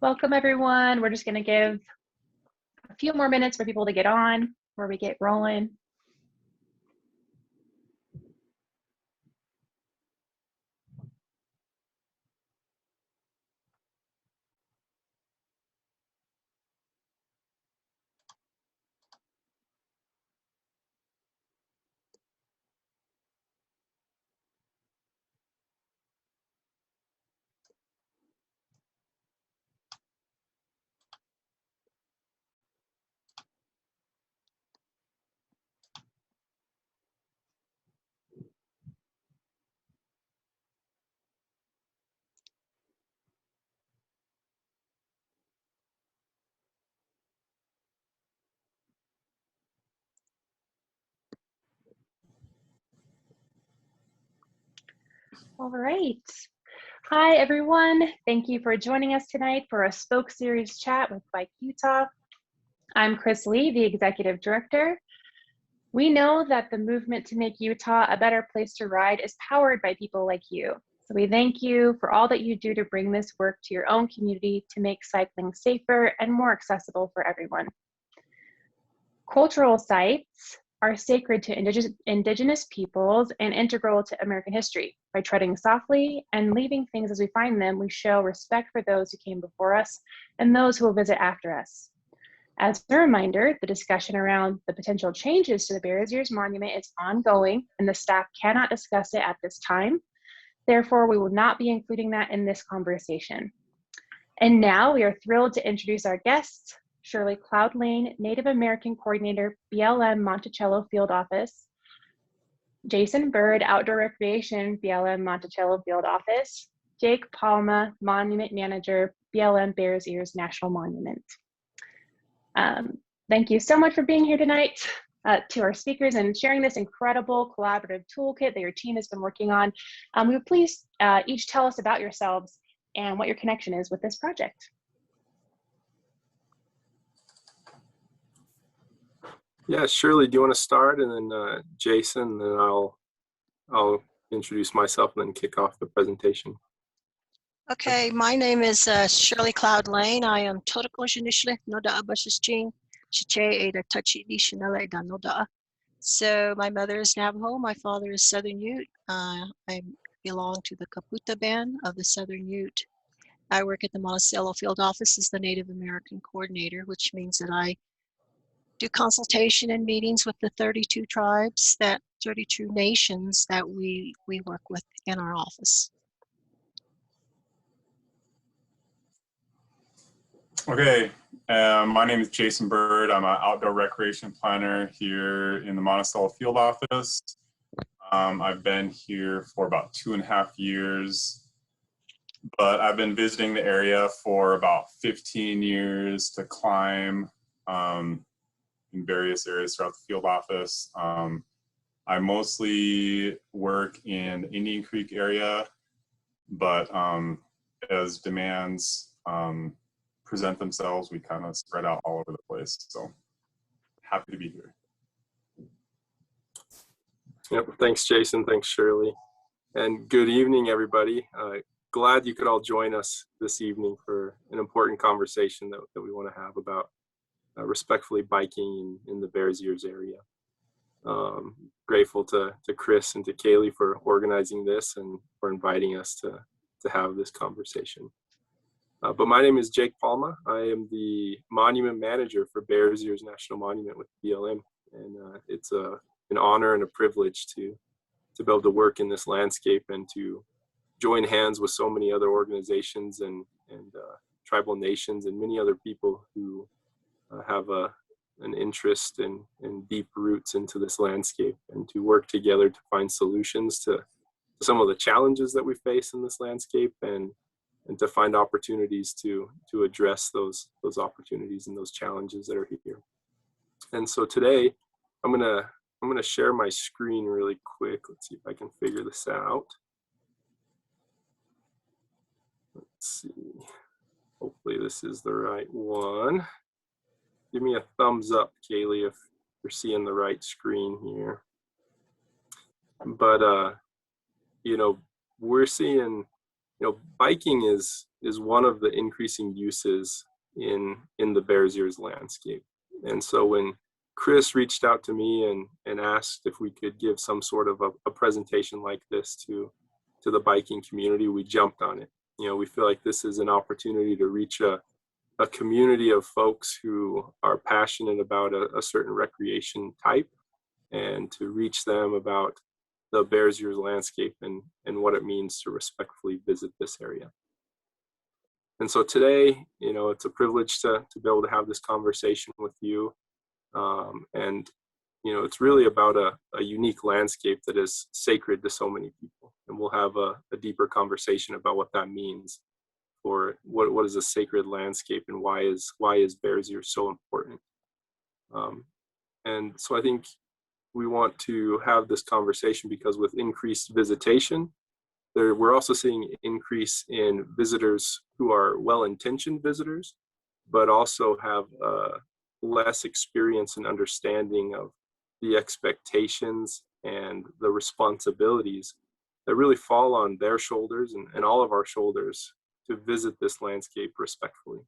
Welcome everyone. We're just going to give a few more minutes for people to get on before we get rolling. All right. Hi, everyone. Thank you for joining us tonight for a Spoke Series chat with Bike Utah. I'm Chris Lee, the Executive Director. We know that the movement to make Utah a better place to ride is powered by people like you. So we thank you for all that you do to bring this work to your own community to make cycling safer and more accessible for everyone. Cultural sites are sacred to Indigenous peoples and integral to American history. By treading softly and leaving things as we find them, we show respect for those who came before us and those who will visit after us. As a reminder, the discussion around the potential changes to the Byrd Monument is ongoing and the staff cannot discuss it at this time. Therefore, we will not be including that in this conversation. And now we are thrilled to introduce our guests, Shirley Cloud Lane, Native American Coordinator, BLM Monticello Field Office, Jason Byrd, Outdoor Recreation, BLM Monticello Field Office, Jake Palma, Monument Manager, BLM Bears Ears National Monument. Thank you so much for being here tonight, to our speakers and sharing this incredible collaborative toolkit that your team has been working on. We would please each tell us about yourselves and what your connection is with this project. Yeah, Shirley, do you want to start, and then Jason, and then I'll introduce myself and then kick off the presentation. Okay, my name is Shirley Cloud Lane. I am Totokoshinish Noda Abashishing, Chiche Ada Tachi Nishinele Noda. So my mother is Navajo, my father is Southern Ute. I belong to the Kaputa band of the Southern Ute. I work at the Monticello Field Office as the Native American Coordinator, which means that I do consultation and meetings with the 32 tribes, 32 nations that we work with in our office. Okay, my name is Jason Byrd. I'm an outdoor recreation planner here in the Monticello Field Office. I've been here for about 2.5 years, but I've been visiting the area for about 15 years to climb in various areas throughout the field office. I mostly work in the Indian Creek area, but as demands present themselves, we kind of spread out all over the place. So happy to be here. Yep, thanks Jason, thanks Shirley. And good evening everybody. Glad you could all join us this evening for an important conversation that we want to have about respectfully biking in the Bears Ears area. Grateful to Chris and to Kaylee for organizing this and for inviting us to have this conversation. But my name is Jake Palma. I am the Monument Manager for Bears Ears National Monument with BLM. And it's an honor and a privilege to be able to work in this landscape and to join hands with so many other organizations and tribal nations and many other people who have an interest and deep roots into this landscape, and to work together to find solutions to some of the challenges that we face in this landscape, and to find opportunities to address those opportunities and those challenges that are here. And so today I'm gonna share my screen really quick. Let's see if I can figure this out. Let's see. Hopefully this is the right one. Give me a thumbs up, Kaylee, if you're seeing the right screen here. But you know, we're seeing biking is one of the increasing uses in the Bears Ears landscape. And so when Chris reached out to me and asked if we could give some sort of a presentation like this to the biking community, we jumped on it. We feel like this is an opportunity to reach a community of folks who are passionate about a certain recreation type, and to reach them about the Bears Ears landscape and what it means to respectfully visit this area. And so today, it's a privilege to be able to have this conversation with you. And it's really about a unique landscape that is sacred to so many people. And we'll have a deeper conversation about what that means for what is a sacred landscape, and why is Bears Ears so important. And so I think we want to have this conversation because with increased visitation, we're also seeing an increase in visitors who are well-intentioned visitors, but also have less experience and understanding of the expectations and the responsibilities that really fall on their shoulders and all of our shoulders to visit this landscape respectfully.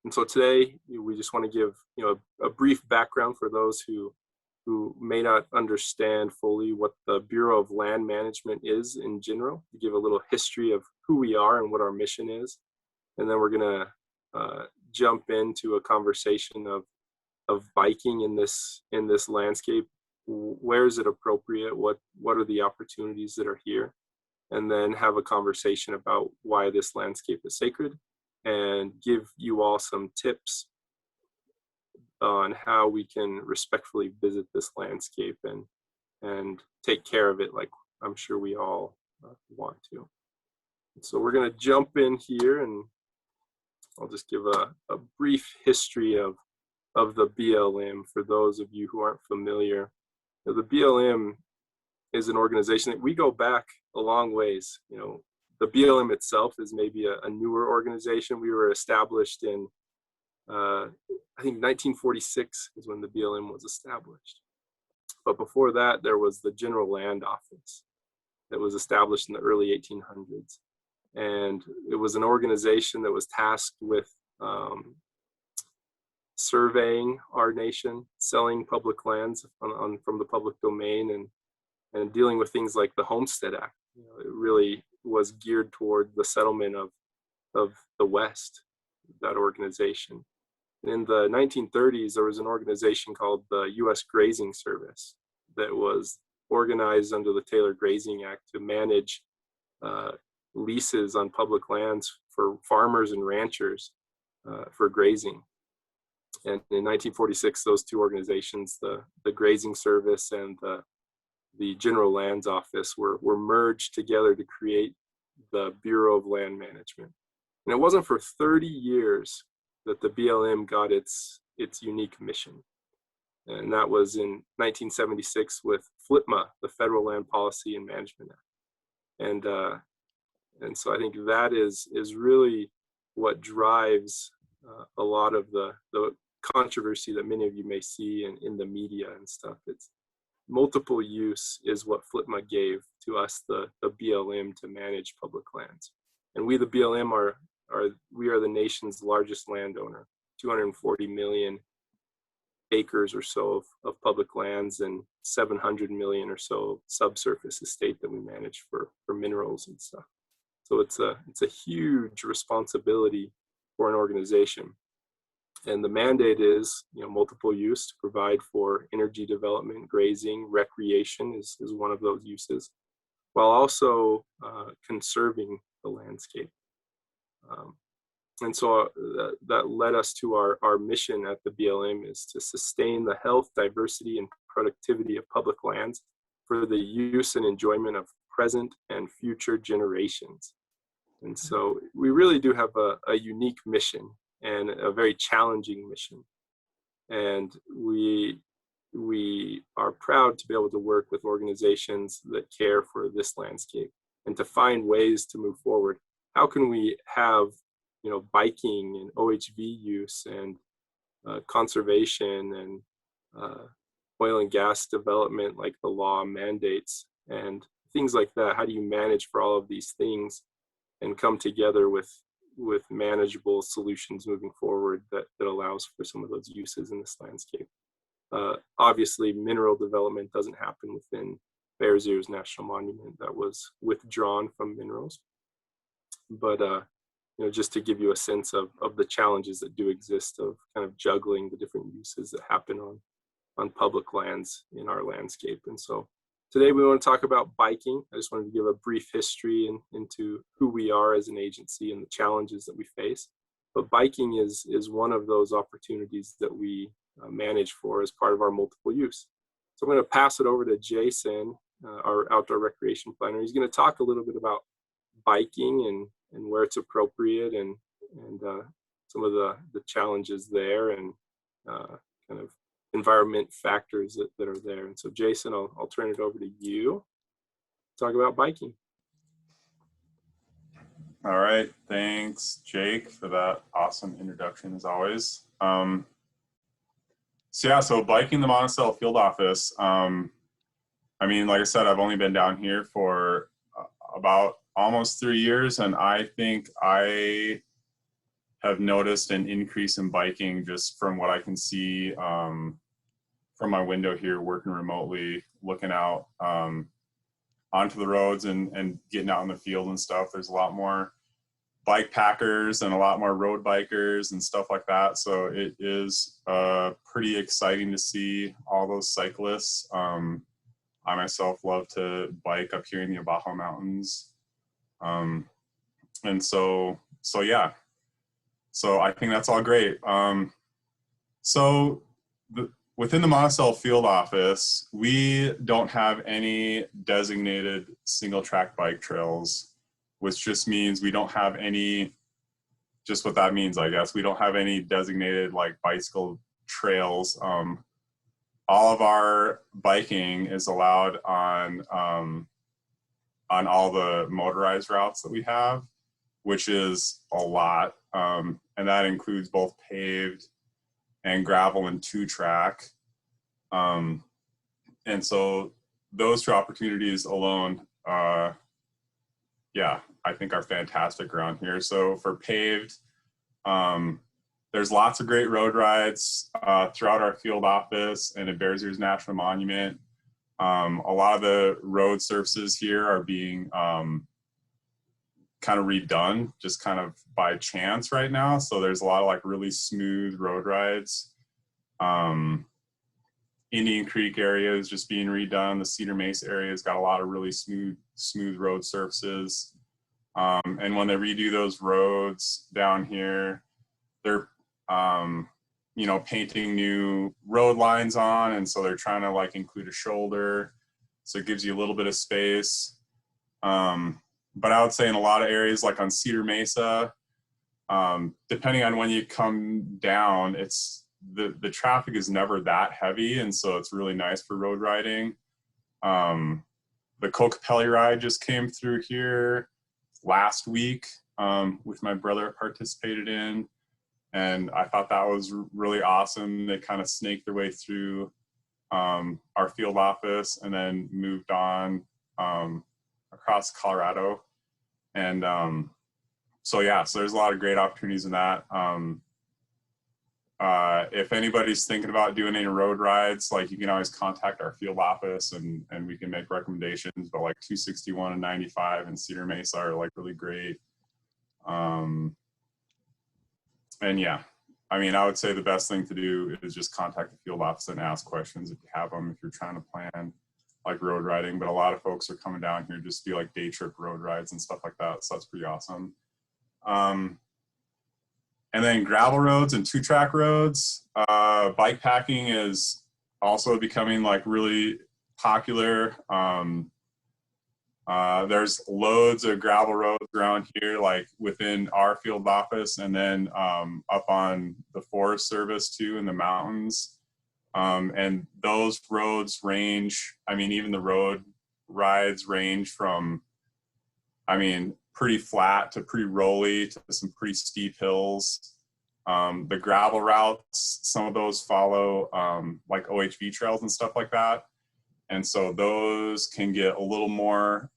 And so today we just want to give a brief background for those who may not understand fully what the Bureau of Land Management is in general, to give a little history of who we are and what our mission is. And then we're going to jump into a conversation of biking in this landscape. Where is it appropriate? What are the opportunities that are here? And then have a conversation about why this landscape is sacred, and give you all some tips on how we can respectfully visit this landscape and take care of it like I'm sure we all want to. So we're going to jump in here, and I'll just give a brief history of the BLM for those of you who aren't familiar. The BLM is an organization that we go back a long ways. The BLM itself is maybe a newer organization. We were established in I think 1946 is when the BLM was established. But before that, there was the General Land Office that was established in the early 1800s. And it was an organization that was tasked with surveying our nation, selling public lands from the public domain, and dealing with things like the Homestead Act. It really was geared toward the settlement of the West, that organization. In the 1930s, there was an organization called the U.S. Grazing Service that was organized under the Taylor Grazing Act to manage leases on public lands for farmers and ranchers for grazing. And in 1946, those two organizations, the Grazing Service and the General Lands Office, were merged together to create the Bureau of Land Management. And it wasn't for 30 years that the BLM got its unique mission. And that was in 1976 with FLPMA, the Federal Land Policy and Management Act. And so I think that is really what drives a lot of the controversy that many of you may see in the media and stuff. It's multiple use is what FLPMA gave to us, the BLM, to manage public lands. And we, the BLM, we are the nation's largest landowner, 240 million acres or so of public lands, and 700 million or so subsurface estate that we manage for minerals and stuff. So it's a huge responsibility for an organization. And the mandate is, multiple use to provide for energy development, grazing, recreation is one of those uses, while also conserving the landscape. And so that led us to our mission at the BLM, is to sustain the health, diversity, and productivity of public lands for the use and enjoyment of present and future generations. And so we really do have a unique mission, and a very challenging mission. And we are proud to be able to work with organizations that care for this landscape and to find ways to move forward. How can we have biking and OHV use and conservation and oil and gas development like the law mandates, and things like that. How do you manage for all of these things and come together with manageable solutions moving forward that allows for some of those uses in this landscape? Obviously, mineral development doesn't happen within Bears Ears National Monument. That was withdrawn from minerals. But you know, just to give you a sense of the challenges that do exist of kind of juggling the different uses that happen on public lands in our landscape. And so today we want to talk about biking. I just wanted to give a brief history into who we are as an agency and the challenges that we face. But biking is one of those opportunities that we manage for as part of our multiple use. So I'm going to pass it over to Jason, our outdoor recreation planner. He's going to talk a little bit about biking and where it's appropriate and some of the challenges there and kind of environment factors that are there. And so Jason, I'll turn it over to you to talk about biking. All right, thanks Jake for that awesome introduction as always. So biking the Monticello Field Office. I mean, like I said, I've only been down here for about almost 3 years, and I think I have noticed an increase in biking just from what I can see from my window here, working remotely, looking out onto the roads and getting out in the field and stuff. There's a lot more bike packers and a lot more road bikers and stuff like that. So it is pretty exciting to see all those cyclists. I myself love to bike up here in the Abajo Mountains. And so yeah, so I think that's all great. Within the Monticello Field Office, we don't have any designated single track bike trails, which just means we don't have any, just what that means, I guess, we don't have any designated like bicycle trails. All of our biking is allowed on all the motorized routes that we have, which is a lot. And that includes both paved and gravel and 2-track. And so those two opportunities alone, yeah, I think are fantastic around here. So for paved, there's lots of great road rides throughout our field office and at Bears Ears National Monument. A lot of the road surfaces here are being kind of redone just kind of by chance right now. So there's a lot of like really smooth road rides. Indian Creek area is just being redone. The Cedar Mesa area has got a lot of really smooth road surfaces. And when they redo those roads down here, they're you know, painting new road lines on, and so they're trying to like include a shoulder, so it gives you a little bit of space. But I would say in a lot of areas, like on Cedar Mesa, depending on when you come down, it's the traffic is never that heavy, and so it's really nice for road riding. The Kokopelli ride just came through here last week, which my brother participated in, and I thought that was really awesome. They kind of snaked their way through our field office and then moved on across Colorado. And so yeah, so there's a lot of great opportunities in that. If anybody's thinking about doing any road rides, like you can always contact our field office and we can make recommendations, but like 261 and 95 and Cedar Mesa are like really great. And yeah, I mean, I would say the best thing to do is just contact the field office and ask questions if you have them, if you're trying to plan like road riding. But a lot of folks are coming down here just to do like day trip road rides and stuff like that. So that's pretty awesome. And then gravel roads and 2-track roads. Bike packing is also becoming like really popular. There's loads of gravel roads around here, like within our field office, and then up on the Forest Service too in the mountains. And those roads range, I mean, even the road rides range from, I mean, pretty flat to pretty rolly to some pretty steep hills. The gravel routes, some of those follow like OHV trails and stuff like that. And so those can get a little more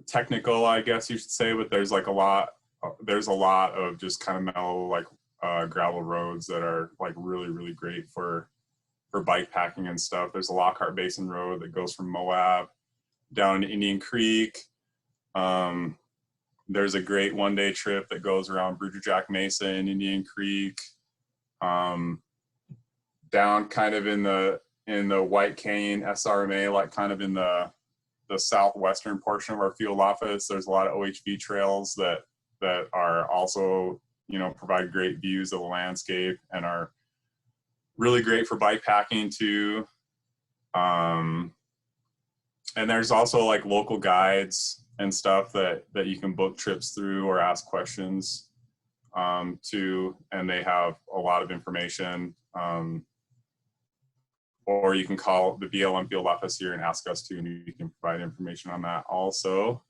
technical, I guess you should say, but there's like a lot of just kind of mellow, like gravel roads that are like really, really great for bike packing and stuff. There's a Lockhart Basin Road that goes from Moab down to Indian Creek. There's a great one-day trip that goes around Brooderjack Mesa and Indian Creek, down kind of in the White Canyon SRMA, like kind of in the southwestern portion of our field office. There's a lot of OHV trails that are also, you know, provide great views of the landscape and are really great for bike packing too. And there's also like local guides and stuff that you can book trips through or ask questions to, and they have a lot of information. Or you can call the BLM field office here and ask us to, and we can provide information on that also.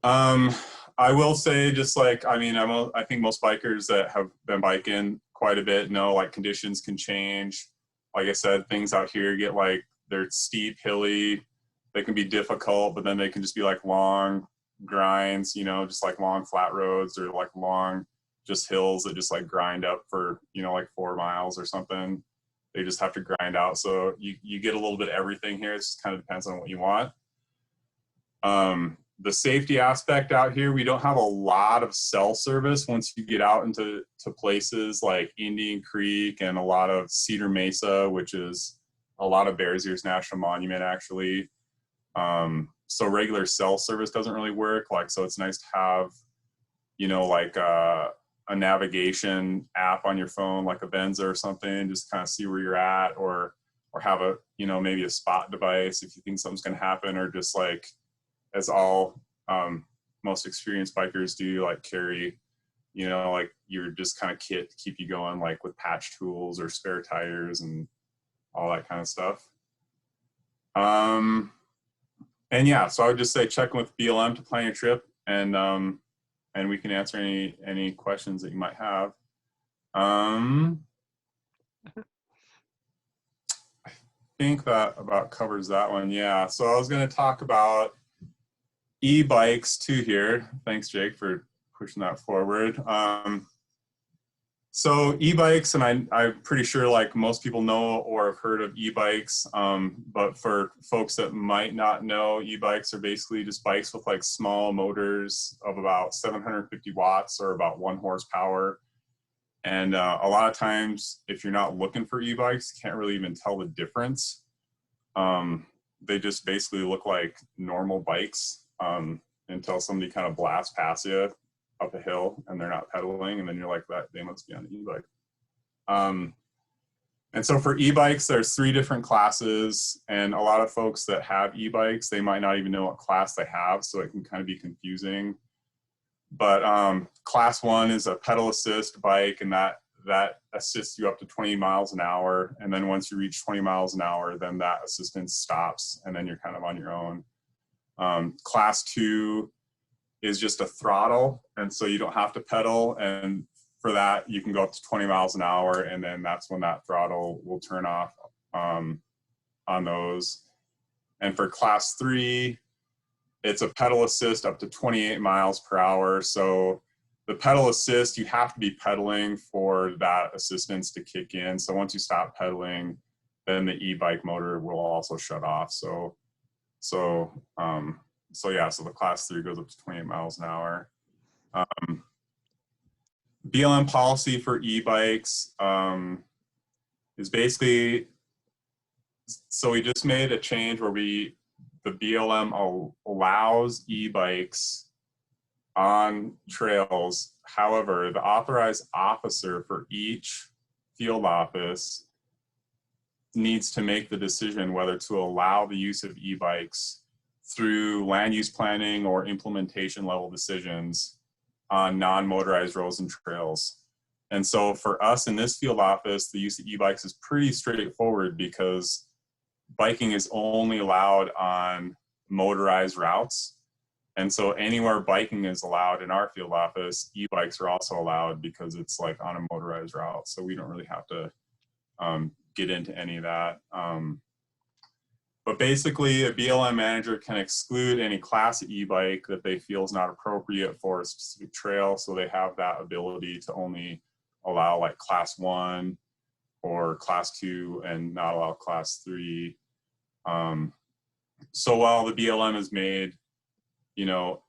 I will say, just like, I mean, I think most bikers that have been biking quite a bit know like conditions can change. Like I said, things out here get like, they're steep, hilly, they can be difficult, but then they can just be like long grinds, you know, just like long flat roads or like long just hills that just like grind up for, you know, like 4 miles or something. They just have to grind out. So you get a little bit of everything here. It just kind of depends on what you want. The safety aspect out here, we don't have a lot of cell service once you get out into places like Indian Creek and a lot of Cedar Mesa, which is a lot of Bears Ears National Monument actually. So regular cell service doesn't really work. Like, so it's nice to have, you know, like a navigation app on your phone, like a Benza or something, just kind of see where you're at, or have a, you know, maybe a spot device if you think something's going to happen, or just like, as all most experienced bikers do, like carry, you know, like your just kind of kit to keep you going, like with patch tools or spare tires and all that kind of stuff. And yeah, so I would just say check with BLM to plan your trip, and we can answer any questions that you might have. I think that about covers that one. Yeah, so I was going to talk about e-bikes too here. Thanks, Jake, for pushing that forward. So e-bikes, and I'm pretty sure like most people know or have heard of e-bikes, but for folks that might not know, e-bikes are basically just bikes with like small motors of about 750 watts or about 1 horsepower. And a lot of times, if you're not looking for e-bikes, you can't really even tell the difference. They just basically look like normal bikes until somebody kind of blasts past you up a hill and they're not pedaling, and then you're like, that they must be on an e-bike. And so for e-bikes, there's 3 different classes, and a lot of folks that have e-bikes, they might not even know what class they have, so it can kind of be confusing. But class 1 is a pedal assist bike, and that assists you up to 20 miles an hour. And then once you reach 20 miles an hour, then that assistance stops, and then you're kind of on your own. Class 2 is just a throttle, and so you don't have to pedal, and for that you can go up to 20 miles an hour, and then that's when that throttle will turn off on those. And for class 3, it's a pedal assist up to 28 miles per hour. So the pedal assist, you have to be pedaling for that assistance to kick in. So once you stop pedaling, then the e-bike motor will also shut off. So yeah, so the class 3 goes up to 28 miles an hour. BLM policy for e-bikes is basically, so we just made a change where the BLM allows e-bikes on trails. However, the authorized officer for each field office needs to make the decision whether to allow the use of e-bikes through land use planning or implementation level decisions on non-motorized roads and trails. And so for us in this field office, the use of e-bikes is pretty straightforward because biking is only allowed on motorized routes. And so anywhere biking is allowed in our field office, e-bikes are also allowed because it's like on a motorized route. So we don't really have to get into any of that. But basically, a BLM manager can exclude any class e-bike that they feel is not appropriate for a specific trail. So they have that ability to only allow like class 1 or class 2 and not allow class 3. So while the BLM has made, you know,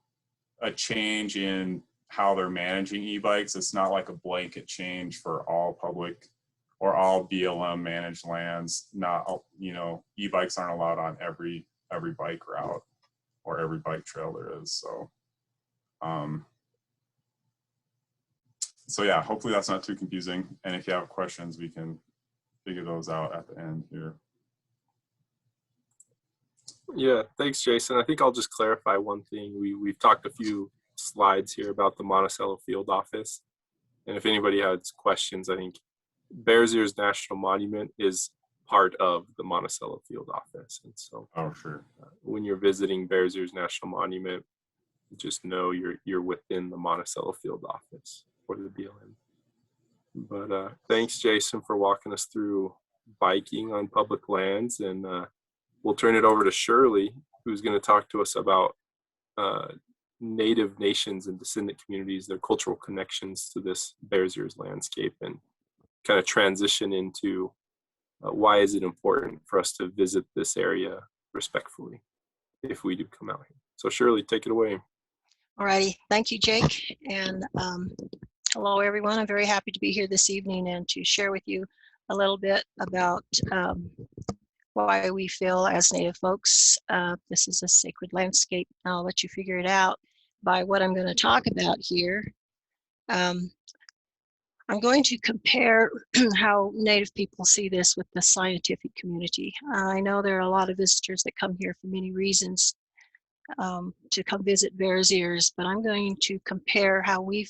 a change in how they're managing e-bikes, it's not like a blanket change for all public or all BLM managed lands. Not, you know, e-bikes aren't allowed on every bike route or every bike trail there is. So yeah, hopefully that's not too confusing. And if you have questions, we can figure those out at the end here. Yeah, thanks, Jason. I think I'll just clarify one thing. We've talked a few slides here about the Monticello Field Office. And if anybody has questions, I think Bears Ears National Monument is part of the Monticello Field Office. And so when you're visiting Bears Ears National Monument, just know you're within the Monticello Field Office for the BLM. But thanks, Jason, for walking us through biking on public lands. And we'll turn it over to Shirley, who's going to talk to us about Native nations and descendant communities, their cultural connections to this Bears Ears landscape, and kind of transition into why is it important for us to visit this area respectfully if we do come out here. So Shirley, take it away. All righty. Thank you, Jake. And hello, everyone. I'm very happy to be here this evening and to share with you a little bit about why we feel as Native folks this is a sacred landscape. I'll let you figure it out by what I'm going to talk about here. I'm going to compare how Native people see this with the scientific community. I know there are a lot of visitors that come here for many reasons to come visit Bears Ears, but I'm going to compare how we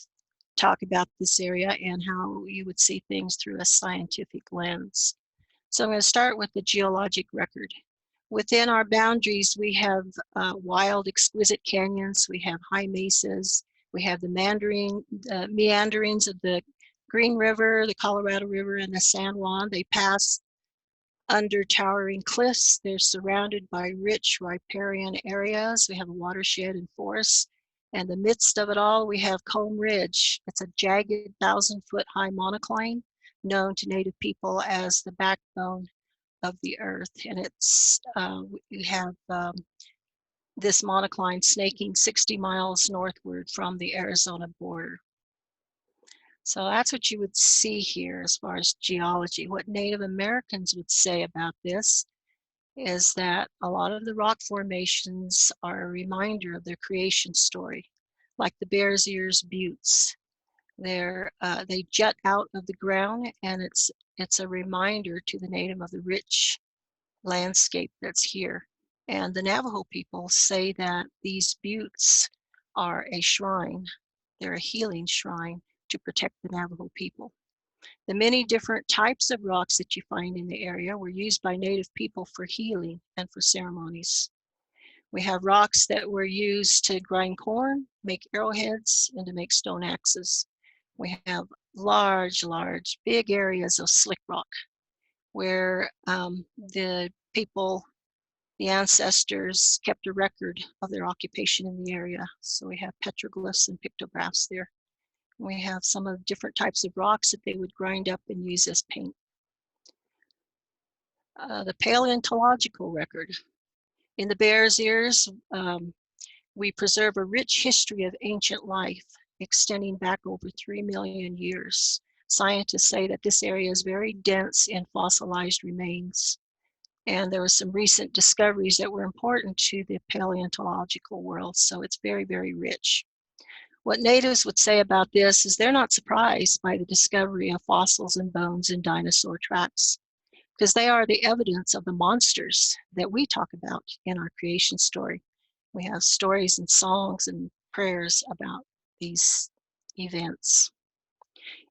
talk about this area and how you would see things through a scientific lens. So I'm going to start with the geologic record. Within our boundaries, we have wild, exquisite canyons, we have high mesas, we have the meanderings of the Green River, the Colorado River, and the San Juan. They pass under towering cliffs. They're surrounded by rich riparian areas. We have a watershed and forests. And in the midst of it all, we have Comb Ridge. It's a jagged 1,000-foot high monocline known to Native people as the backbone of the earth. And it's we have this monocline snaking 60 miles northward from the Arizona border. So that's what you would see here as far as geology. What Native Americans would say about this is that a lot of the rock formations are a reminder of their creation story, like the Bears Ears Buttes. They jut out of the ground, and it's a reminder to the Native of the rich landscape that's here. And the Navajo people say that these buttes are a shrine. They're a healing shrine to protect the Navajo people. The many different types of rocks that you find in the area were used by Native people for healing and for ceremonies. We have rocks that were used to grind corn, make arrowheads, and to make stone axes. We have large, big areas of slick rock where the people, the ancestors, kept a record of their occupation in the area. So we have petroglyphs and pictographs there. We have some of the different types of rocks that they would grind up and use as paint. The paleontological record. In the Bears Ears, we preserve a rich history of ancient life extending back over 3 million years. Scientists say that this area is very dense in fossilized remains. And there were some recent discoveries that were important to the paleontological world, so it's very, very rich. What natives would say about this is they're not surprised by the discovery of fossils and bones in dinosaur tracks, because they are the evidence of the monsters that we talk about in our creation story. We have stories and songs and prayers about these events.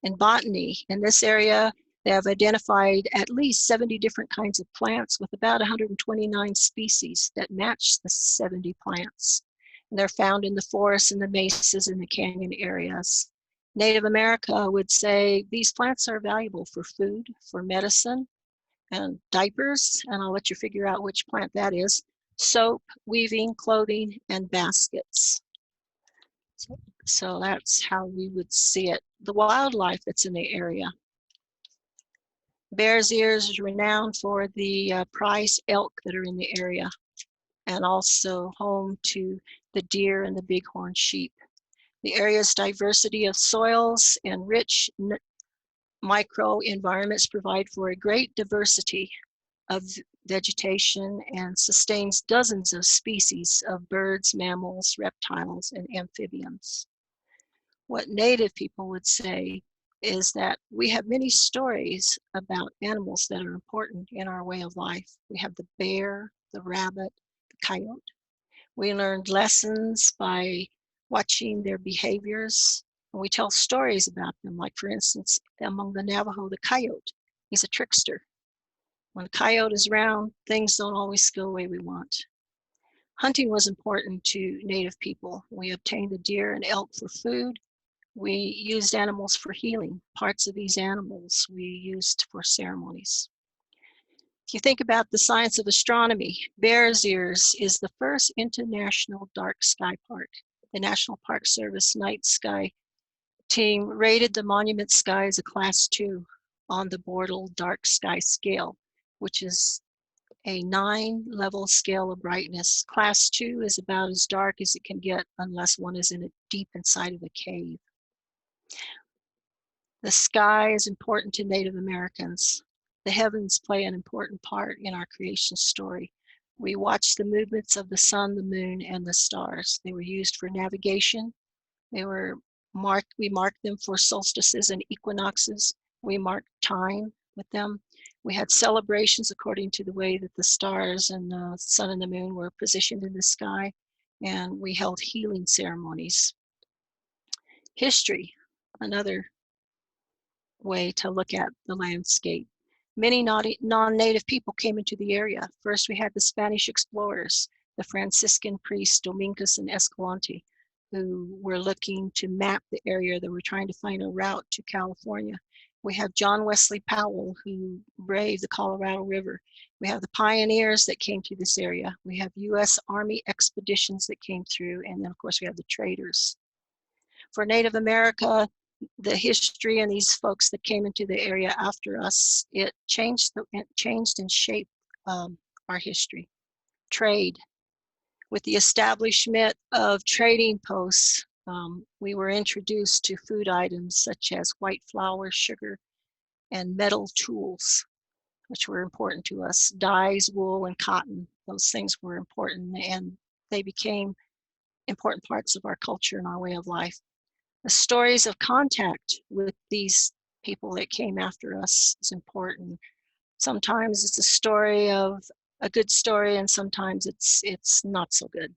In botany, in this area, they have identified at least 70 different kinds of plants with about 129 species that match the 70 plants. And they're found in the forests and the mesas and the canyon areas. Native America would say these plants are valuable for food, for medicine, and diapers, and I'll let you figure out which plant that is, soap, weaving, clothing, and baskets. So that's how we would see it. The wildlife that's in the area. Bears Ears is renowned for the prize elk that are in the area, and also home to the deer and the bighorn sheep. The area's diversity of soils and rich microenvironments provide for a great diversity of vegetation and sustains dozens of species of birds, mammals, reptiles, and amphibians. What Native people would say is that we have many stories about animals that are important in our way of life. We have the bear, the rabbit, the coyote. We learned lessons by watching their behaviors, and we tell stories about them. Like, for instance, among the Navajo, the coyote, he's a trickster. When the coyote is around, things don't always go the way we want. Hunting was important to Native people. We obtained the deer and elk for food. We used animals for healing. Parts of these animals we used for ceremonies. If you think about the science of astronomy, Bears Ears is the first international dark sky park. The National Park Service night sky team rated the monument sky as a class 2 on the Bortle dark sky scale, which is a 9-level scale of brightness. Class 2 is about as dark as it can get unless one is in a deep inside of a cave. The sky is important to Native Americans. The heavens play an important part in our creation story. We watch the movements of the sun, the moon, and the stars. They were used for navigation. We marked them for solstices and equinoxes. We marked time with them. We had celebrations according to the way that the stars and the sun and the moon were positioned in the sky, and we held healing ceremonies. History, another way to look at the landscape. Many non-native people came into the area. First, we had the Spanish explorers, the Franciscan priests Dominguez and Escalante, who were looking to map the area. They were trying to find a route to California. We have John Wesley Powell, who braved the Colorado River. We have the pioneers that came to this area. We have U.S. Army expeditions that came through, and then of course we have the traders. For Native America, the history and these folks that came into the area after us, it changed and shaped our history. Trade. With the establishment of trading posts, we were introduced to food items such as white flour, sugar, and metal tools, which were important to us. Dyes, wool, and cotton, those things were important, and they became important parts of our culture and our way of life. The stories of contact with these people that came after us is important. Sometimes it's a story of a good story, and sometimes it's not so good.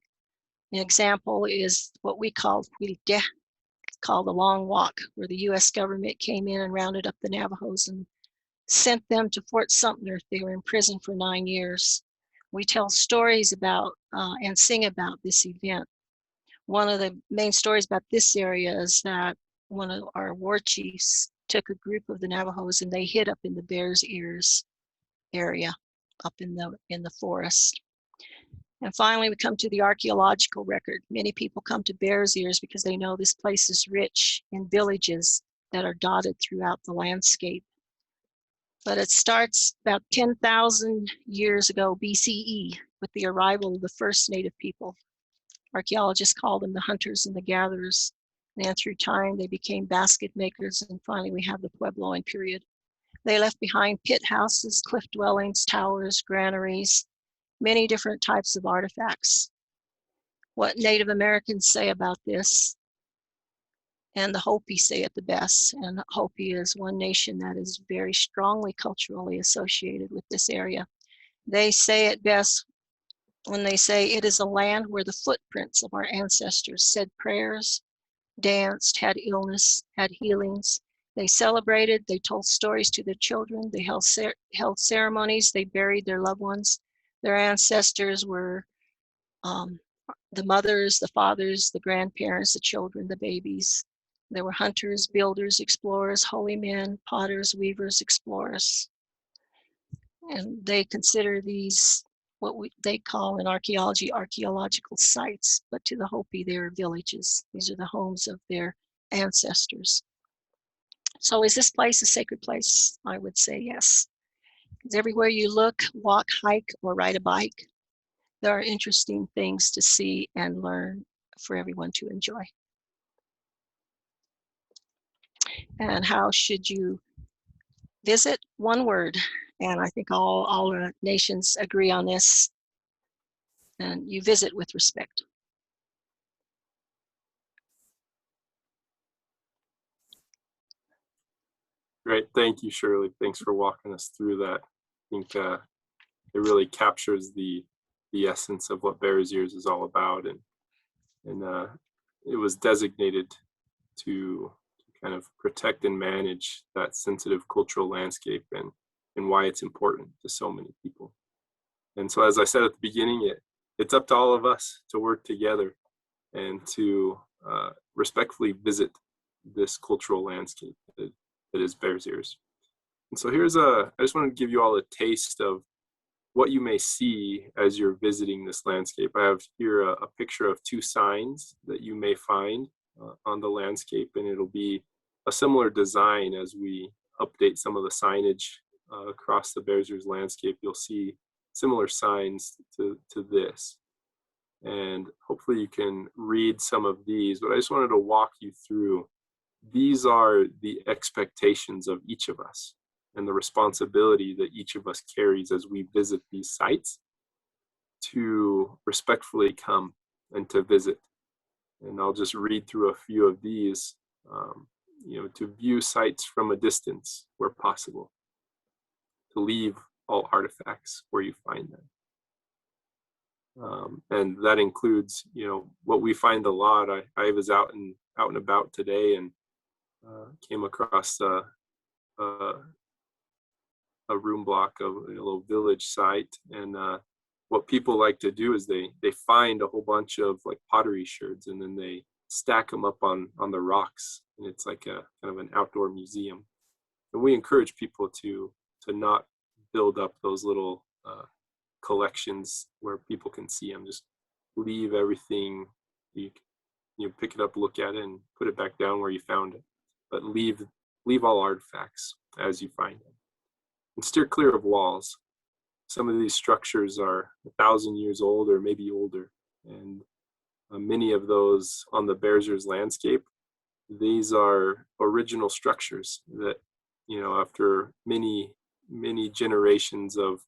An example is what we call the Long Walk, where the U.S. government came in and rounded up the Navajos and sent them to Fort Sumter. They were in prison for 9 years. We tell stories about and sing about this event. One of the main stories about this area is that one of our war chiefs took a group of the Navajos and they hid up in the Bears Ears area, up in the forest. And finally, we come to the archaeological record. Many people come to Bears Ears because they know this place is rich in villages that are dotted throughout the landscape. But it starts about 10,000 years ago BCE with the arrival of the first native people. Archaeologists call them the hunters and the gatherers. And then through time, they became basket makers. And finally, we have the Puebloan period. They left behind pit houses, cliff dwellings, towers, granaries, many different types of artifacts. What Native Americans say about this, and the Hopi say it the best. And Hopi is one nation that is very strongly culturally associated with this area. They say it best when they say it is a land where the footprints of our ancestors said prayers, danced, had illness, had healings. They celebrated, they told stories to their children, they held ceremonies, they buried their loved ones. Their ancestors were the mothers, the fathers, the grandparents, the children, the babies. There were hunters, builders, explorers, holy men, potters, weavers, explorers. And they consider these what they call in archaeology archaeological sites, but to the Hopi, they're villages. These are the homes of their ancestors. So is this place a sacred place? I would say yes. Because everywhere you look, walk, hike, or ride a bike, there are interesting things to see and learn for everyone to enjoy. And how should you visit? One word. And I think all the nations agree on this. And you visit with respect. Great. Thank you, Shirley. Thanks for walking us through that. I think it really captures the essence of what Bears Ears is all about. And it was designated to kind of protect and manage that sensitive cultural landscape and why it's important to so many people. And so, as I said at the beginning, it's up to all of us to work together and to respectfully visit this cultural landscape that is Bears Ears. And so I just want to give you all a taste of what you may see as you're visiting this landscape. I have here a picture of 2 signs that you may find on the landscape, and it'll be a similar design as we update some of the signage across the Bears Ears landscape. You'll see similar signs to this. And hopefully you can read some of these, but I just wanted to walk you through. These are the expectations of each of us and the responsibility that each of us carries as we visit these sites to respectfully come and to visit. And I'll just read through a few of these, to view sites from a distance where possible, to leave all artifacts where you find them. And that includes, what we find a lot. I was out and about today and came across a room block of a little village site, and what people like to do is they find a whole bunch of like pottery sherds, and then they stack them up on the rocks, and it's like a kind of an outdoor museum. And we encourage people to not build up those little collections where people can see them. Just leave everything. You pick it up, look at it, and put it back down where you found it. But leave all artifacts as you find them. And steer clear of walls. Some of these structures are 1,000 years old or maybe older. And many of those on the Bears Ears landscape, these are original structures that, after many generations of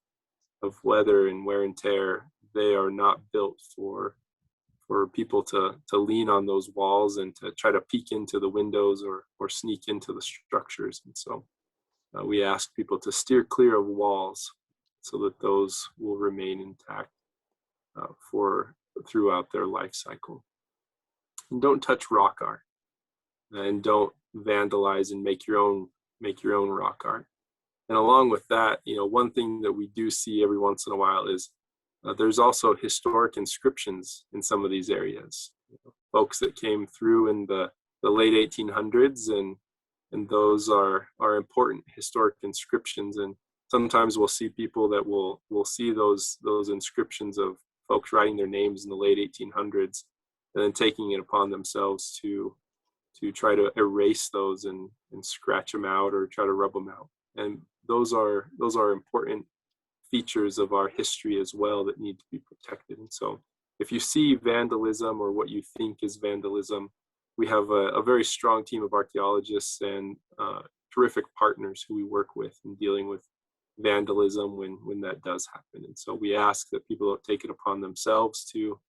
weather and wear and tear, they are not built for people to lean on those walls and to try to peek into the windows or sneak into the structures. And so we ask people to steer clear of walls so that those will remain intact throughout their life cycle. And don't touch rock art, and don't vandalize and make your own rock art. And along with that, one thing that we do see every once in a while is there's also historic inscriptions in some of these areas. Folks that came through in the late 1800s, and those are important historic inscriptions. And sometimes we'll see people that will see those inscriptions of folks writing their names in the late 1800s and then taking it upon themselves to try to erase those and scratch them out or try to rub them out. And those are important features of our history as well that need to be protected. And so if you see vandalism or what you think is vandalism, we have a very strong team of archaeologists and terrific partners who we work with in dealing with vandalism when that does happen. And so we ask that people don't take it upon themselves to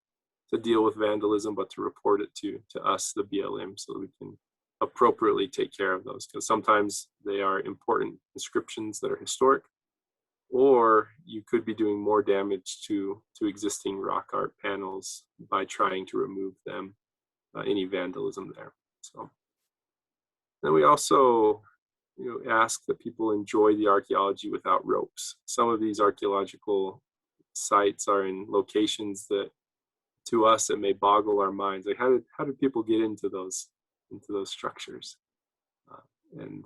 deal with vandalism, but to report it to us, the BLM, so that we can appropriately take care of those, because sometimes they are important inscriptions that are historic, or you could be doing more damage to existing rock art panels by trying to remove them, any vandalism there. So then we also ask that people enjoy the archaeology without ropes. Some of these archaeological sites are in locations that to us it may boggle our minds, like how did people get into those into those structures. And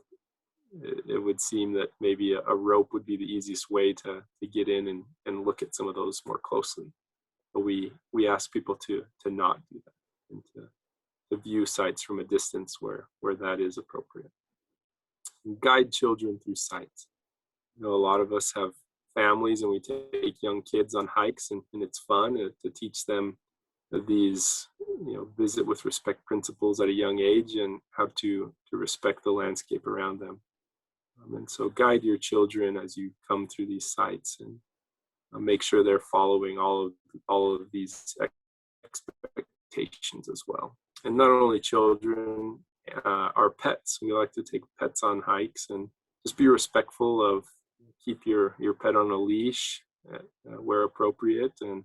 it would seem that maybe a rope would be the easiest way to get in and look at some of those more closely. But we ask people to not do that, and to view sites from a distance where that is appropriate. And guide children through sites. You know, a lot of us have families and we take young kids on hikes, and it's fun to teach them these, you know, visit with respect principles at a young age, and how to respect the landscape around them. And so guide your children as you come through these sites, and make sure they're following all of these expectations as well. And not only children, our pets. We like to take pets on hikes, and just be respectful of, keep your pet on a leash where appropriate, and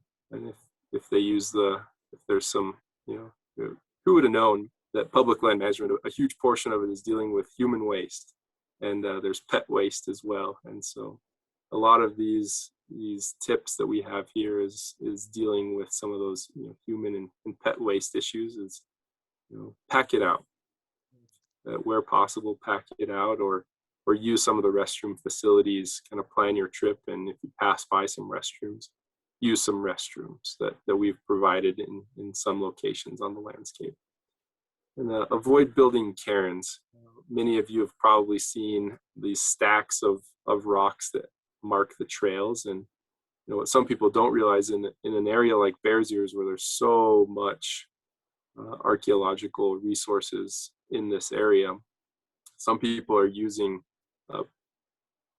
if they use if there's some, you know, who would have known that public land management, a huge portion of it is dealing with human waste, and there's pet waste as well. And so a lot of these tips that we have here is dealing with some of those, you know, human and pet waste issues. Is, you know, pack it out where possible, pack it out, or use some of the restroom facilities. Kind of plan your trip, and if you pass by some restrooms, use some restrooms that we've provided in some locations on the landscape. And avoid building cairns. Many of you have probably seen these stacks of rocks that mark the trails. And you know what some people don't realize, in an area like Bears Ears, where there's so much archaeological resources in this area, some people are using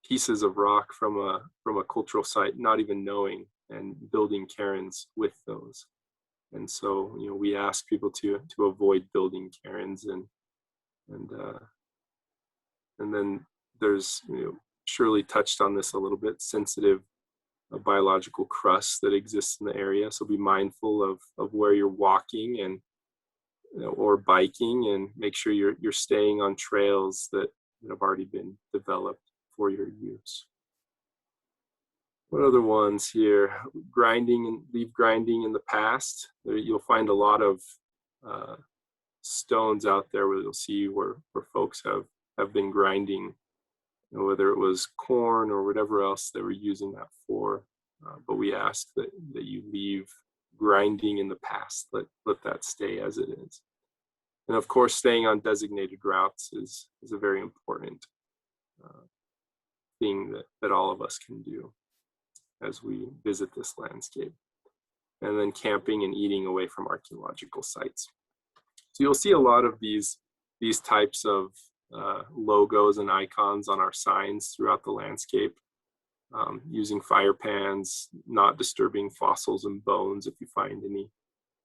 pieces of rock from a cultural site, not even knowing, and building cairns with those. And so, you know, we ask people to avoid building cairns, and then there's, you know, Shirley touched on this a little bit, sensitive biological crust that exists in the area. So be mindful of where you're walking, and, you know, or biking, and make sure you're staying on trails that have already been developed for your use. What other ones here? Grinding, and leave grinding in the past. You'll find a lot of stones out there where you'll see where folks have been grinding, you know, whether it was corn or whatever else they were using that for. But we ask that you leave grinding in the past. Let that stay as it is. And of course, staying on designated routes is a very important thing that all of us can do as we visit this landscape. And then camping and eating away from archaeological sites. So you'll see a lot of these types of logos and icons on our signs throughout the landscape, using fire pans, not disturbing fossils and bones if you find any,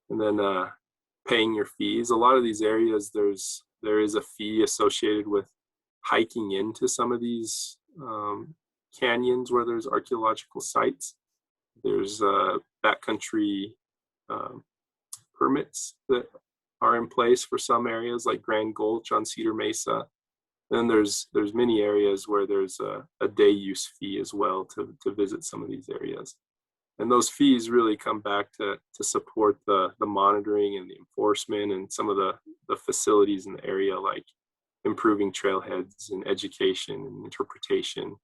and then paying your fees. A lot of these areas, there is a fee associated with hiking into some of these canyons where there's archaeological sites. There's backcountry permits that are in place for some areas, like Grand Gulch on Cedar Mesa. Then there's many areas where there's a day use fee as well to visit some of these areas. And those fees really come back to support the monitoring and the enforcement, and some of the facilities in the area, like improving trailheads and education and interpretation,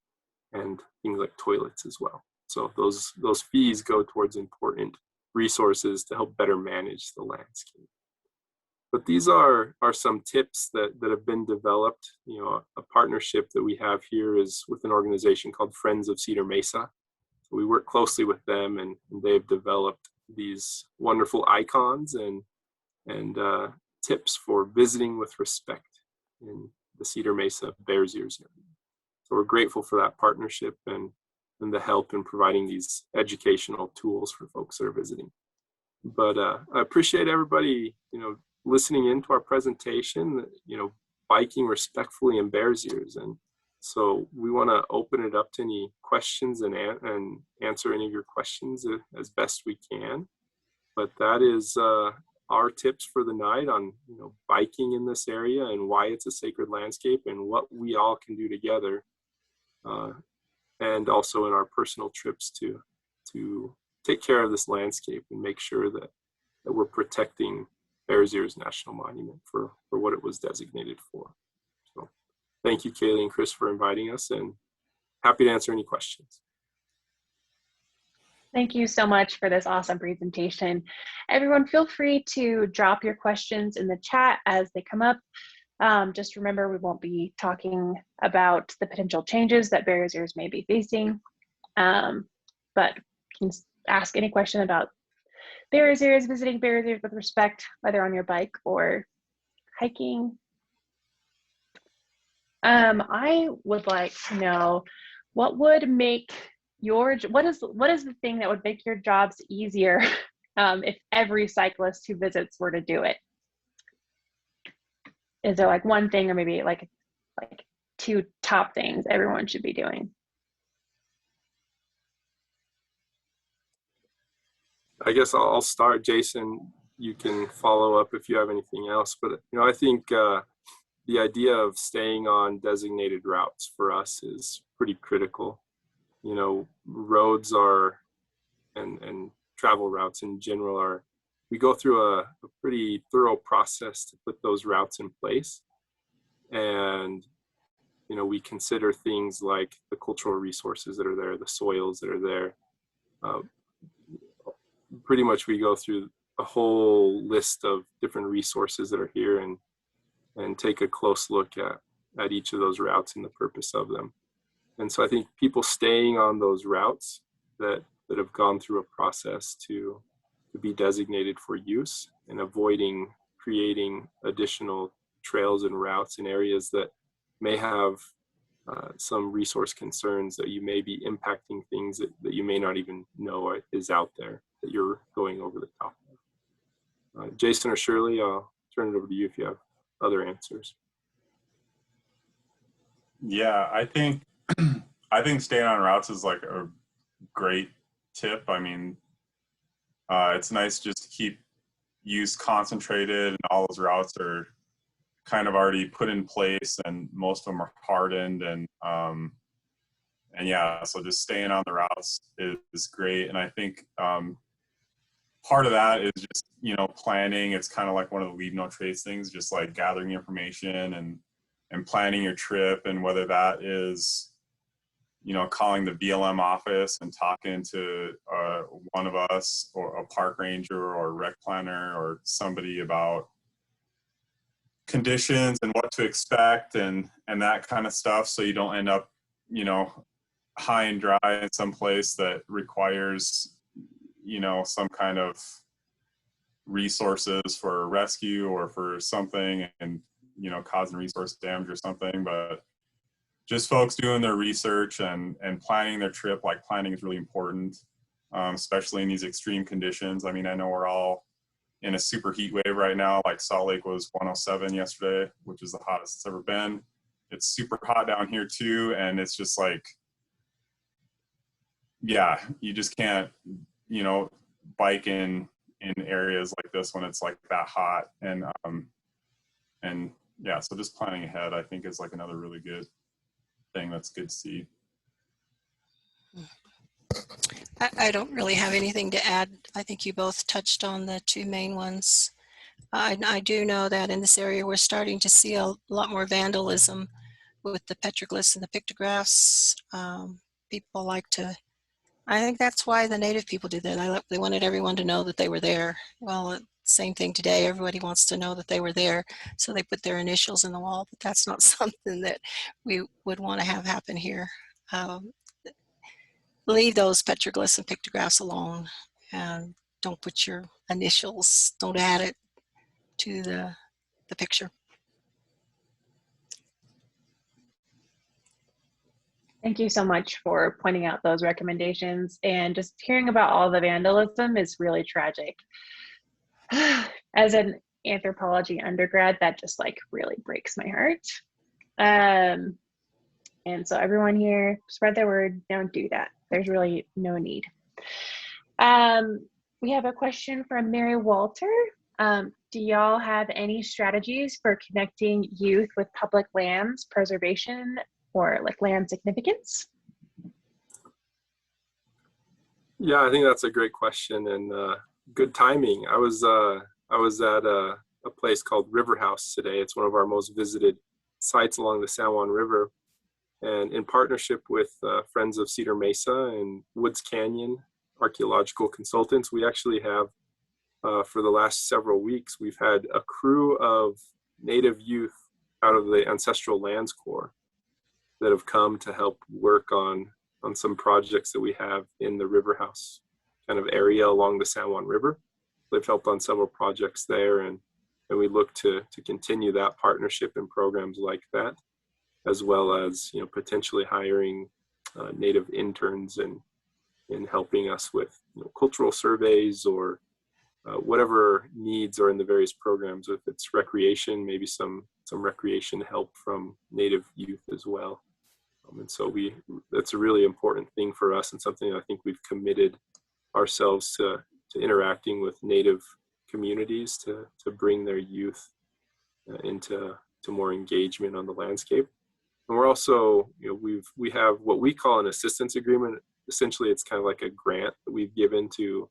and things like toilets as well. So those fees go towards important resources to help better manage the landscape. But these are some tips that have been developed. You know, a partnership that we have here is with an organization called Friends of Cedar Mesa. So we work closely with them, and they've developed these wonderful icons and tips for visiting with respect in the Cedar Mesa Bears Ears area. So we're grateful for that partnership and the help in providing these educational tools for folks that are visiting. But I appreciate everybody, you know, listening into our presentation, you know, biking respectfully in Bears Ears. And so we want to open it up to any questions and answer any of your questions as best we can. But that is our tips for the night on, you know, biking in this area and why it's a sacred landscape, and what we all can do together, and also in our personal trips to take care of this landscape and make sure that we're protecting Bears Ears National Monument for what it was designated for. So thank you, Kaylee and Chris, for inviting us, and happy to answer any questions. Thank you so much for this awesome presentation. Everyone, feel free to drop your questions in the chat as they come up. Just remember, we won't be talking about the potential changes that Bears Ears may be facing, but you can ask any question about Bears Ears, visiting Bears Ears with respect, whether on your bike or hiking. I would like to know what would make what is the thing that would make your jobs easier if every cyclist who visits were to do it? Is there like one thing, or maybe like two top things everyone should be doing? I guess I'll start. Jason, you can follow up if you have anything else. But I think the idea of staying on designated routes for us is pretty critical. Roads are, and travel routes in general we go through a pretty thorough process to put those routes in place. And, we consider things like the cultural resources that are there, the soils that are there. Pretty much we go through a whole list of different resources that are here and take a close look at each of those routes and the purpose of them. And so I think people staying on those routes that have gone through a process to be designated for use, and avoiding creating additional trails and routes in areas that may have some resource concerns, that you may be impacting things that you may not even know is out there, that you're going over the top of. Jason or Shirley, I'll turn it over to you if you have other answers. Yeah, I think staying on routes is like a great tip. I mean, it's nice just to keep use concentrated, and all those routes are kind of already put in place, and most of them are hardened, and yeah, so just staying on the routes is great. And I think part of that is just planning. It's kind of like one of the leave no trace things, just like gathering information and planning your trip, and whether that is calling the BLM office and talking to one of us, or a park ranger or a rec planner or somebody about conditions and what to expect and that kind of stuff, so you don't end up high and dry in some place that requires some kind of resources for rescue or for something, and causing resource damage or something. But just folks doing their research and planning their trip. Like, planning is really important, especially in these extreme conditions. I mean, I know we're all in a super heat wave right now. Like, Salt Lake was 107 yesterday, which is the hottest it's ever been. It's super hot down here too, and it's just like, yeah, you just can't bike in areas like this when it's like that hot. And yeah, so just planning ahead, I think, is like another really good thing that's good to see. I don't really have anything to add. I think you both touched on the two main ones. I do know that in this area we're starting to see a lot more vandalism with the petroglyphs and the pictographs. People like to, I think that's why the native people did that. They wanted everyone to know that they were there. Well, same thing today. Everybody wants to know that they were there, so they put their initials in the wall, but that's not something that we would want to have happen here. Leave those petroglyphs and pictographs alone, and don't put your initials, don't add it to the picture. Thank you so much for pointing out those recommendations, and just hearing about all the vandalism is really tragic. As an anthropology undergrad, that just like really breaks my heart. And so everyone here, spread the word, don't do that. There's really no need. We have a question from Mary Walter. Do y'all have any strategies for connecting youth with public lands preservation or like land significance? Yeah, I think that's a great question, and good timing. I was I was at a place called River House today. It's one of our most visited sites along the San Juan River. And in partnership with Friends of Cedar Mesa and Woods Canyon archaeological consultants, we actually have, for the last several weeks, we've had a crew of Native youth out of the Ancestral Lands Corps that have come to help work on some projects that we have in the River House kind of area along the San Juan River. They've helped on several projects there, and we look to continue that partnership and programs like that, as well as, you know, potentially hiring Native interns and helping us with, you know, cultural surveys or whatever needs are in the various programs. If it's recreation, maybe some recreation help from Native youth as well. And so that's a really important thing for us, and something I think we've committed ourselves to interacting with Native communities to bring their youth into more engagement on the landscape. And we're also, you know, we have what we call an assistance agreement. Essentially, it's kind of like a grant that we've given to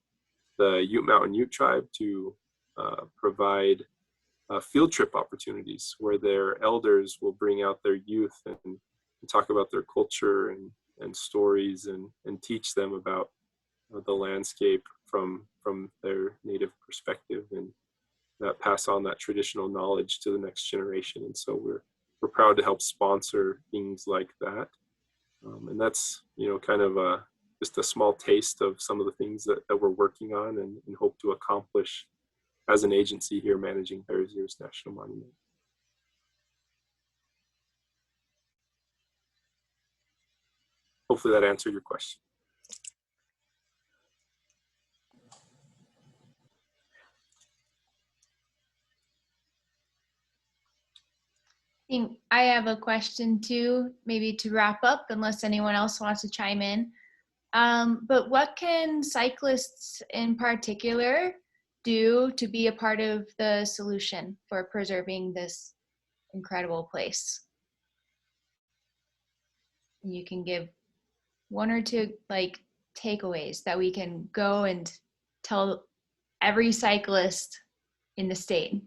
the Ute Mountain Ute Tribe to provide field trip opportunities where their elders will bring out their youth and talk about their culture and stories and teach them about the landscape from their Native perspective, and that pass on that traditional knowledge to the next generation. And so we're proud to help sponsor things like that. And that's, you know, kind of just a small taste of some of the things that we're working on and hope to accomplish as an agency here managing Bears Ears National Monument. Hopefully that answered your question. I have a question too, maybe to wrap up, unless anyone else wants to chime in. But what can cyclists in particular do to be a part of the solution for preserving this incredible place? You can give one or two like takeaways that we can go and tell every cyclist in the state.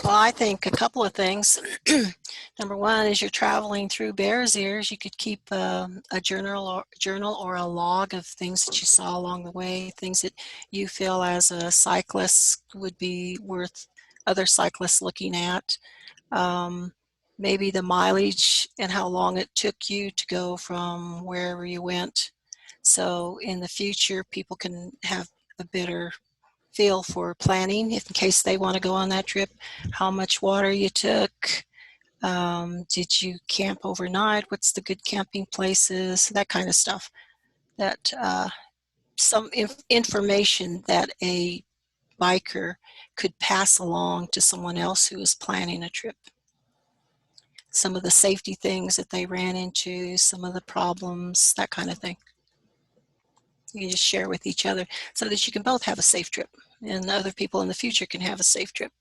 Well, I think a couple of things. Number one, as you're traveling through Bears Ears, you could keep a journal or a log of things that you saw along the way, things that you feel as a cyclist would be worth other cyclists looking at. Maybe the mileage and how long it took you to go from wherever you went. So in the future, people can have a better feel for planning if in case they want to go on that trip, how much water you took, did you camp overnight, what's the good camping places, that kind of stuff. That some information that a biker could pass along to someone else who is planning a trip. Some of the safety things that they ran into, some of the problems, that kind of thing. You can just share with each other so that you can both have a safe trip and other people in the future can have a safe trip.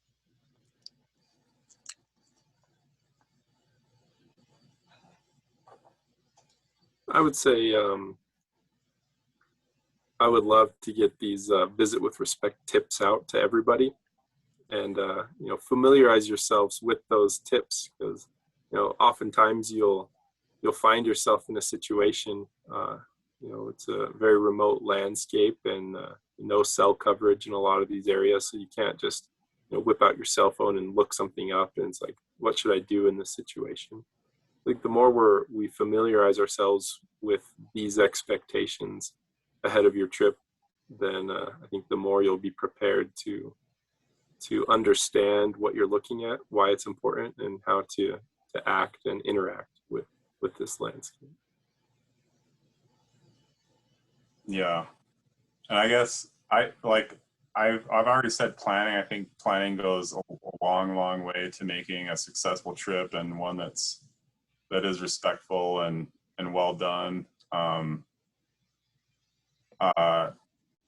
I would say I would love to get these visit with respect tips out to everybody, and you know, familiarize yourselves with those tips, because, you know, oftentimes you'll find yourself in a situation, you know, it's a very remote landscape and no cell coverage in a lot of these areas, so you can't just, you know, whip out your cell phone and look something up and it's like, what should I do in this situation? I think the more we familiarize ourselves with these expectations ahead of your trip, then I think the more you'll be prepared to understand what you're looking at, why it's important, and how to act and interact with this landscape. Yeah, and I guess I've already said planning. I think planning goes a long way to making a successful trip, and one that is respectful and well done.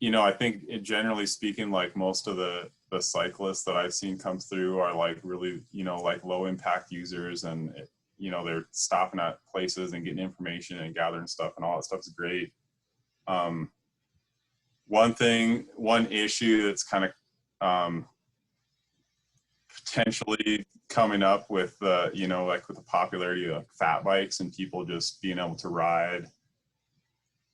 You know, I think generally speaking, like most of the cyclists that I've seen come through are like really, you know, like low impact users, and you know, they're stopping at places and getting information and gathering stuff, and all that stuff's great. One issue that's kind of potentially coming up with you know, like with the popularity of fat bikes and people just being able to ride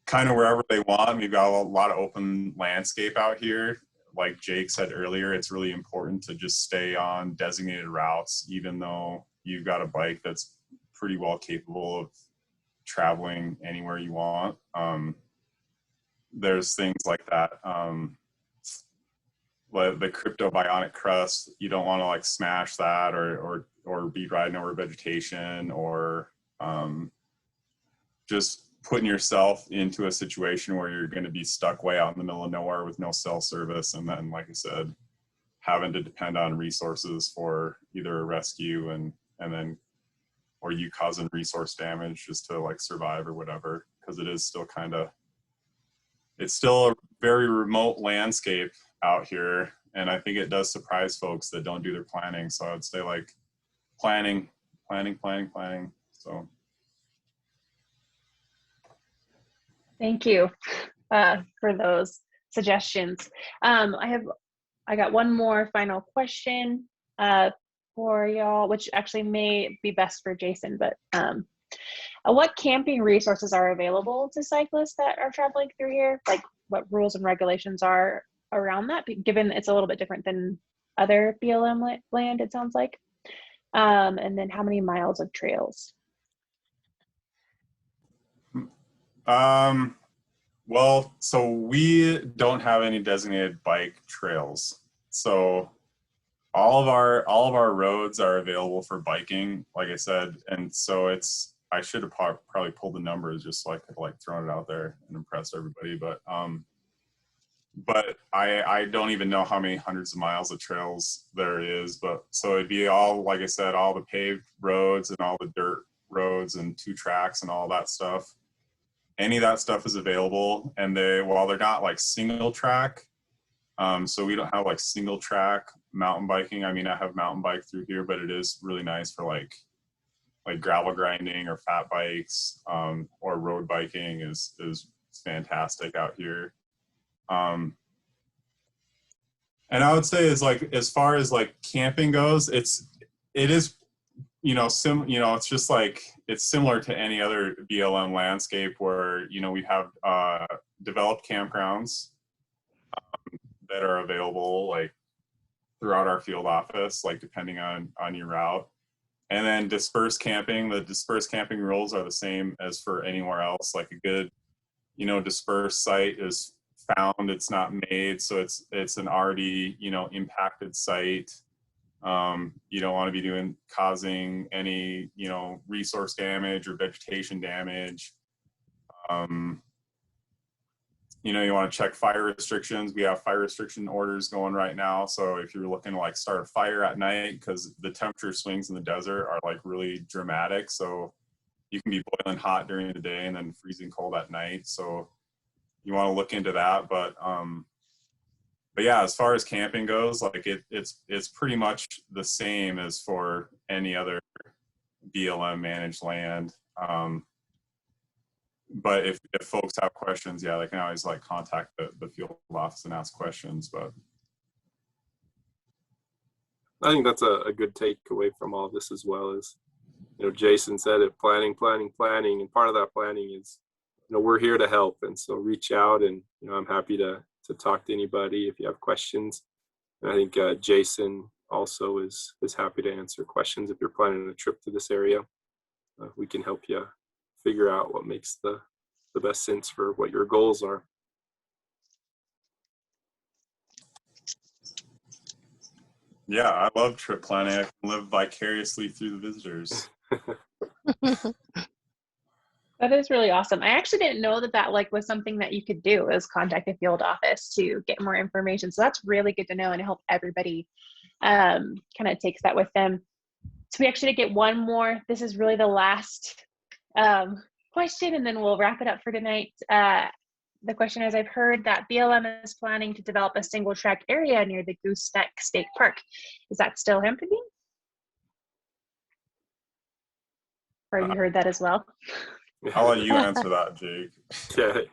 kind of wherever they want. We've got a lot of open landscape out here. Like Jake said earlier, it's really important to just stay on designated routes, even though you've got a bike that's pretty well capable of traveling anywhere you want. There's things like that. Like the crypto bionic crust, you don't want to like smash that or be riding over vegetation, or just putting yourself into a situation where you're going to be stuck way out in the middle of nowhere with no cell service, and then, like I said, having to depend on resources for either a rescue and then, or you causing resource damage just to like survive or whatever, because it is still it's still a very remote landscape out here, and I think it does surprise folks that don't do their planning. So I would say like planning. So Thank you for those suggestions. I got one more final question for y'all, which actually may be best for Jason, but what camping resources are available to cyclists that are traveling through here? Like what rules and regulations are around that, given it's a little bit different than other BLM land, it sounds like. And then how many miles of trails? Well, so we don't have any designated bike trails. So all of our roads are available for biking, like I said. And so I should have probably pulled the numbers just so I could like thrown it out there and impress everybody. But I don't even know how many hundreds of miles of trails there is. But so it'd be all, like I said, all the paved roads and all the dirt roads and 2 tracks and all that stuff. Any of that stuff is available, and while they're not like single track, so we don't have like single track mountain biking. I mean, I have mountain bike through here, but it is really nice for like gravel grinding or fat bikes, or road biking is fantastic out here. And I would say is like, as far as like camping goes, it is, you know, it's just like, it's similar to any other BLM landscape where, you know, we have developed campgrounds that are available like throughout our field office, like depending on your route. And then dispersed camping, the dispersed camping rules are the same as for anywhere else. Like a good, you know, dispersed site is found, it's not made. So it's an already, you know, impacted site. You don't want to be causing any, you know, resource damage or vegetation damage. You know, you want to check fire restrictions. We have fire restriction orders going right now. So if you're looking to like start a fire at night, because the temperature swings in the desert are like really dramatic. So you can be boiling hot during the day and then freezing cold at night. So you want to look into that. But yeah, as far as camping goes, like it's pretty much the same as for any other BLM managed land. But if folks have questions, yeah, they can always like contact the field office and ask questions. But I think that's a good takeaway from all of this as well. As you know, Jason said it, planning, and part of that planning is, you know, we're here to help, and so reach out, and you know, I'm happy to talk to anybody if you have questions. And I think Jason also is happy to answer questions if you're planning a trip to this area. We can help you figure out what makes the best sense for what your goals are. yeah, I love trip planning. I can live vicariously through the visitors. That is really awesome. I actually didn't know that like was something that you could do, is contact the field office to get more information. So that's really good to know, and I hope everybody kind of takes that with them. So we actually get one more. This is really the last question, and then we'll wrap it up for tonight. The question is, I've heard that BLM is planning to develop a single track area near the Gooseneck State Park. Is that still happening? Or you heard that as well? I'll let you answer that, Jake. Okay.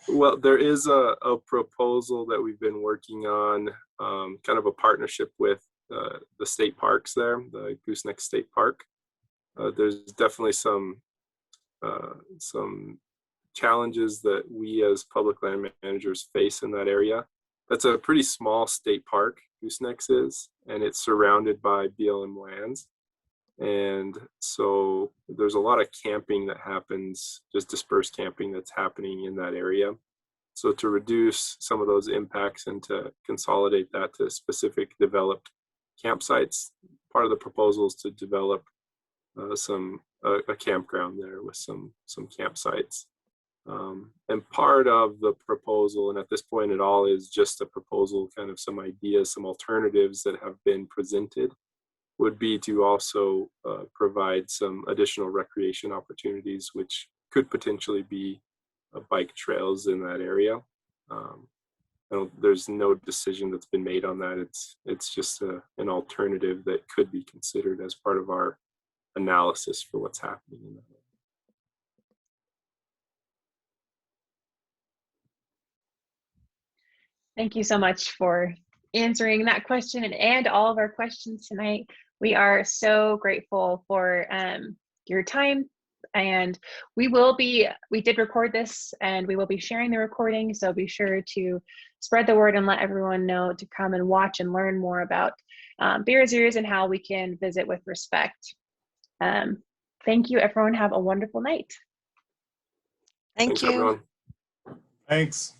Well, there is a proposal that we've been working on, kind of a partnership with the state parks there, the Gooseneck State Park. There's definitely some challenges that we as public land managers face in that area. That's a pretty small state park, Goosenecks is, and it's surrounded by BLM lands. And so there's a lot of camping that happens, just dispersed camping that's happening in that area. So to reduce some of those impacts and to consolidate that to specific developed campsites, part of the proposal is to develop a campground there with some campsites. And part of the proposal, and at this point it all is just a proposal, kind of some ideas, some alternatives that have been presented, would be to also provide some additional recreation opportunities, which could potentially be bike trails in that area. There's no decision that's been made on that. It's just an alternative that could be considered as part of our analysis for what's happening in that area. Thank you so much for answering that question and all of our questions tonight. We are so grateful for your time, and we did record this and we will be sharing the recording, so be sure to spread the word and let everyone know to come and watch and learn more about Bears Ears and how we can visit with respect. Thank you, everyone. Have a wonderful night. Thank Thanks, you. everyone. Thanks.